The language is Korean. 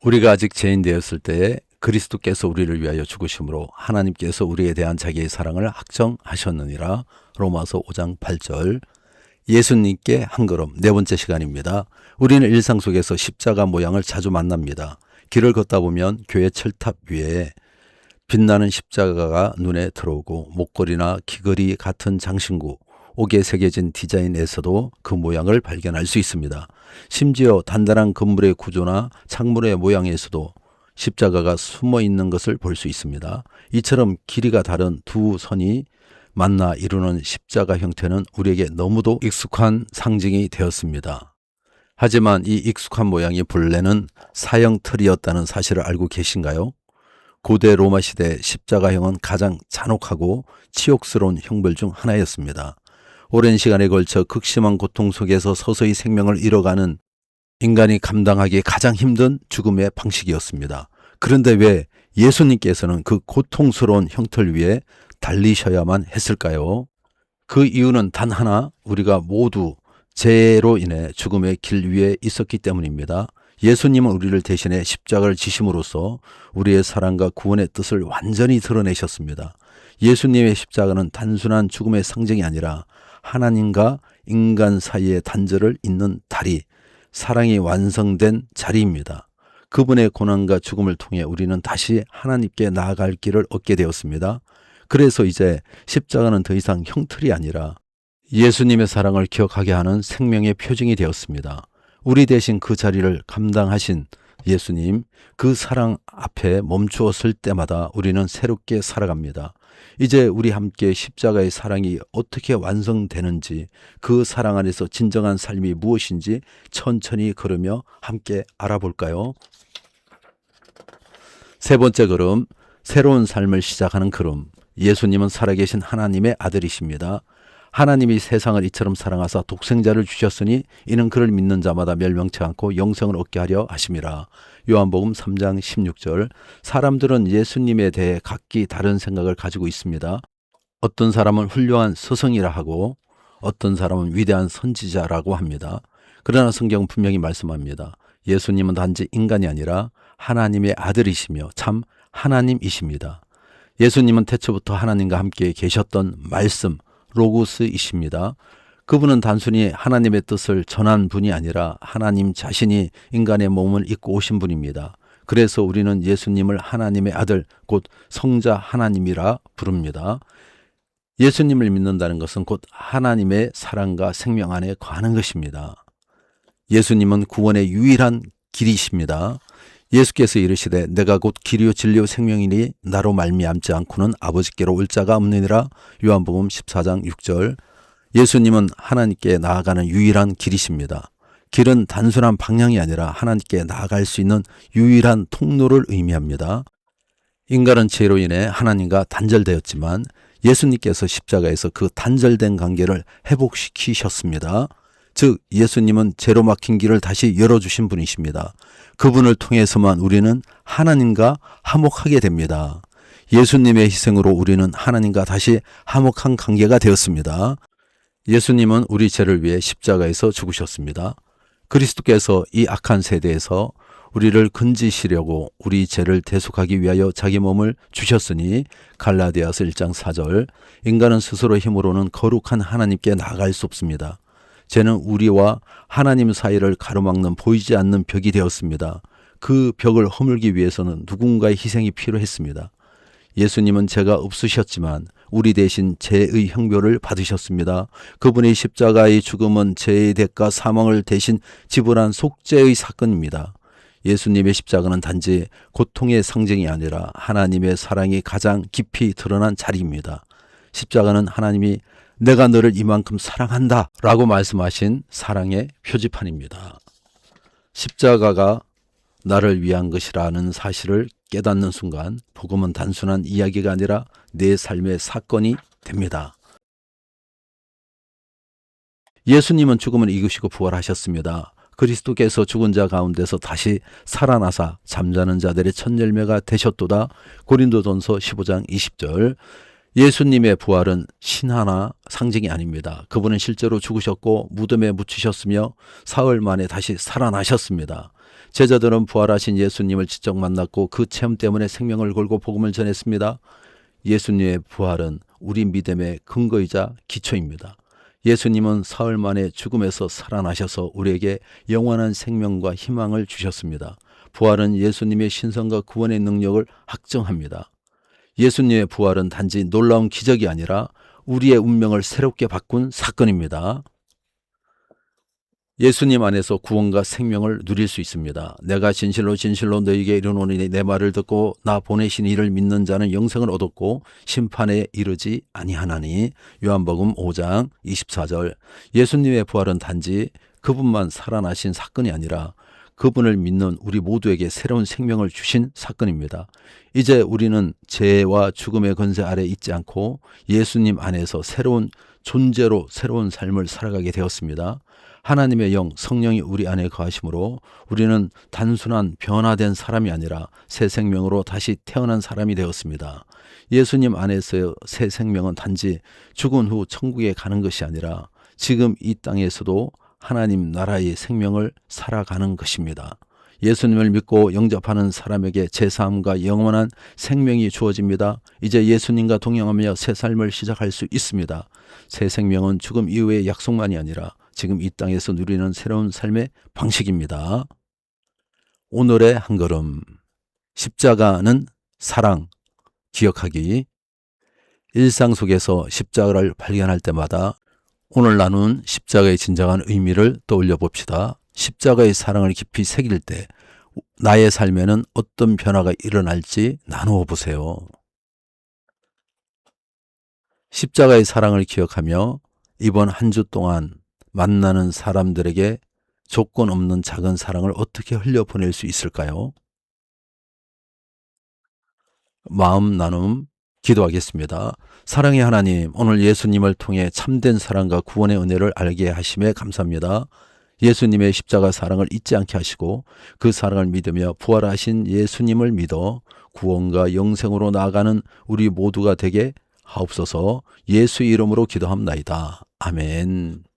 우리가 아직 죄인 되었을 때에 그리스도께서 우리를 위하여 죽으심으로 하나님께서 우리에 대한 자기의 사랑을 확정하셨느니라. 로마서 5장 8절. 예수님께 한 걸음, 네 번째 시간입니다. 우리는 일상 속에서 십자가 모양을 자주 만납니다. 길을 걷다 보면 교회 철탑 위에 빛나는 십자가가 눈에 들어오고 목걸이나 귀걸이 같은 장신구, 옥에 새겨진 디자인에서도 그 모양을 발견할 수 있습니다. 심지어 단단한 건물의 구조나 창문의 모양에서도 십자가가 숨어 있는 것을 볼 수 있습니다. 이처럼 길이가 다른 두 선이 만나 이루는 십자가 형태는 우리에게 너무도 익숙한 상징이 되었습니다. 하지만 이 익숙한 모양이 본래는 사형틀이었다는 사실을 알고 계신가요? 고대 로마 시대 십자가형은 가장 잔혹하고 치욕스러운 형벌 중 하나였습니다. 오랜 시간에 걸쳐 극심한 고통 속에서 서서히 생명을 잃어가는 인간이 감당하기 가장 힘든 죽음의 방식이었습니다. 그런데 왜 예수님께서는 그 고통스러운 형틀 위에 달리셔야만 했을까요? 그 이유는 단 하나, 우리가 모두 죄로 인해 죽음의 길 위에 있었기 때문입니다. 예수님은 우리를 대신해 십자가를 지심으로써 우리의 사랑과 구원의 뜻을 완전히 드러내셨습니다. 예수님의 십자가는 단순한 죽음의 상징이 아니라 하나님과 인간 사이의 단절을 잇는 다리, 사랑이 완성된 자리입니다. 그분의 고난과 죽음을 통해 우리는 다시 하나님께 나아갈 길을 얻게 되었습니다. 그래서 이제 십자가는 더 이상 형틀이 아니라 예수님의 사랑을 기억하게 하는 생명의 표징이 되었습니다. 우리 대신 그 자리를 감당하신 예수님, 그 사랑 앞에 멈추었을 때마다 우리는 새롭게 살아갑니다. 이제 우리 함께 십자가의 사랑이 어떻게 완성되는지, 그 사랑 안에서 진정한 삶이 무엇인지 천천히 걸으며 함께 알아볼까요? 세 번째 걸음, 새로운 삶을 시작하는 걸음. 예수님은 살아계신 하나님의 아들이십니다. 하나님이 세상을 이처럼 사랑하사 독생자를 주셨으니 이는 그를 믿는 자마다 멸망치 않고 영생을 얻게 하려 하심이라. 요한복음 3장 16절. 사람들은 예수님에 대해 각기 다른 생각을 가지고 있습니다. 어떤 사람은 훌륭한 스승이라 하고 어떤 사람은 위대한 선지자라고 합니다. 그러나 성경은 분명히 말씀합니다. 예수님은 단지 인간이 아니라 하나님의 아들이시며 참 하나님이십니다. 예수님은 태초부터 하나님과 함께 계셨던 말씀, 로고스이십니다. 그분은 단순히 하나님의 뜻을 전한 분이 아니라 하나님 자신이 인간의 몸을 입고 오신 분입니다. 그래서 우리는 예수님을 하나님의 아들, 곧 성자 하나님이라 부릅니다. 예수님을 믿는다는 것은 곧 하나님의 사랑과 생명 안에 거하는 것입니다. 예수님은 구원의 유일한 길이십니다. 예수께서 이르시되 내가 곧 길이요 진리요 생명이니 나로 말미암지 않고는 아버지께로 올 자가 없느니라. 요한복음 14장 6절. 예수님은 하나님께 나아가는 유일한 길이십니다. 길은 단순한 방향이 아니라 하나님께 나아갈 수 있는 유일한 통로를 의미합니다. 인간은 죄로 인해 하나님과 단절되었지만 예수님께서 십자가에서 그 단절된 관계를 회복시키셨습니다. 즉 예수님은 죄로 막힌 길을 다시 열어주신 분이십니다. 그분을 통해서만 우리는 하나님과 화목하게 됩니다. 예수님의 희생으로 우리는 하나님과 다시 화목한 관계가 되었습니다. 예수님은 우리 죄를 위해 십자가에서 죽으셨습니다. 그리스도께서 이 악한 세대에서 우리를 건지시려고 우리 죄를 대속하기 위하여 자기 몸을 주셨으니 갈라디아서 1장 4절. 인간은 스스로 힘으로는 거룩한 하나님께 나아갈 수 없습니다. 죄는 우리와 하나님 사이를 가로막는 보이지 않는 벽이 되었습니다. 그 벽을 허물기 위해서는 누군가의 희생이 필요했습니다. 예수님은 죄가 없으셨지만 우리 대신 죄의 형벌을 받으셨습니다. 그분의 십자가의 죽음은 죄의 대가 사망을 대신 지불한 속죄의 사건입니다. 예수님의 십자가는 단지 고통의 상징이 아니라 하나님의 사랑이 가장 깊이 드러난 자리입니다. 십자가는 하나님이 내가 너를 이만큼 사랑한다 라고 말씀하신 사랑의 표지판입니다. 십자가가 나를 위한 것이라는 사실을 깨닫는 순간 복음은 단순한 이야기가 아니라 내 삶의 사건이 됩니다. 예수님은 죽음을 이기시고 부활하셨습니다. 그리스도께서 죽은 자 가운데서 다시 살아나사 잠자는 자들의 첫 열매가 되셨도다. 고린도전서 15장 20절. 예수님의 부활은 신화나 상징이 아닙니다. 그분은 실제로 죽으셨고 무덤에 묻히셨으며 사흘 만에 다시 살아나셨습니다. 제자들은 부활하신 예수님을 직접 만났고 그 체험 때문에 생명을 걸고 복음을 전했습니다. 예수님의 부활은 우리 믿음의 근거이자 기초입니다. 예수님은 사흘 만에 죽음에서 살아나셔서 우리에게 영원한 생명과 희망을 주셨습니다. 부활은 예수님의 신성과 구원의 능력을 확정합니다. 예수님의 부활은 단지 놀라운 기적이 아니라 우리의 운명을 새롭게 바꾼 사건입니다. 예수님 안에서 구원과 생명을 누릴 수 있습니다. 내가 진실로 진실로 너희에게 이르노니 내 말을 듣고 나 보내신 이를 믿는 자는 영생을 얻었고 심판에 이르지 아니하나니. 요한복음 5장 24절. 예수님의 부활은 단지 그분만 살아나신 사건이 아니라 그분을 믿는 우리 모두에게 새로운 생명을 주신 사건입니다. 이제 우리는 죄와 죽음의 권세 아래 있지 않고 예수님 안에서 새로운 존재로 새로운 삶을 살아가게 되었습니다. 하나님의 영, 성령이 우리 안에 거하심으로 우리는 단순한 변화된 사람이 아니라 새 생명으로 다시 태어난 사람이 되었습니다. 예수님 안에서의 새 생명은 단지 죽은 후 천국에 가는 것이 아니라 지금 이 땅에서도 하나님 나라의 생명을 살아가는 것입니다. 예수님을 믿고 영접하는 사람에게 제사함과 영원한 생명이 주어집니다. 이제 예수님과 동행하며 새 삶을 시작할 수 있습니다. 새 생명은 죽음 이후의 약속만이 아니라 지금 이 땅에서 누리는 새로운 삶의 방식입니다. 오늘의 한 걸음. 십자가는 사랑, 기억하기. 일상 속에서 십자가를 발견할 때마다 오늘 나눈 십자가의 진정한 의미를 떠올려 봅시다. 십자가의 사랑을 깊이 새길 때 나의 삶에는 어떤 변화가 일어날지 나누어 보세요. 십자가의 사랑을 기억하며 이번 한 주 동안 만나는 사람들에게 조건 없는 작은 사랑을 어떻게 흘려보낼 수 있을까요? 마음 나눔 기도하겠습니다. 사랑의 하나님, 오늘 예수님을 통해 참된 사랑과 구원의 은혜를 알게 하심에 감사합니다. 예수님의 십자가 사랑을 잊지 않게 하시고 그 사랑을 믿으며 부활하신 예수님을 믿어 구원과 영생으로 나아가는 우리 모두가 되게 하옵소서. 예수 이름으로 기도합나이다. 아멘.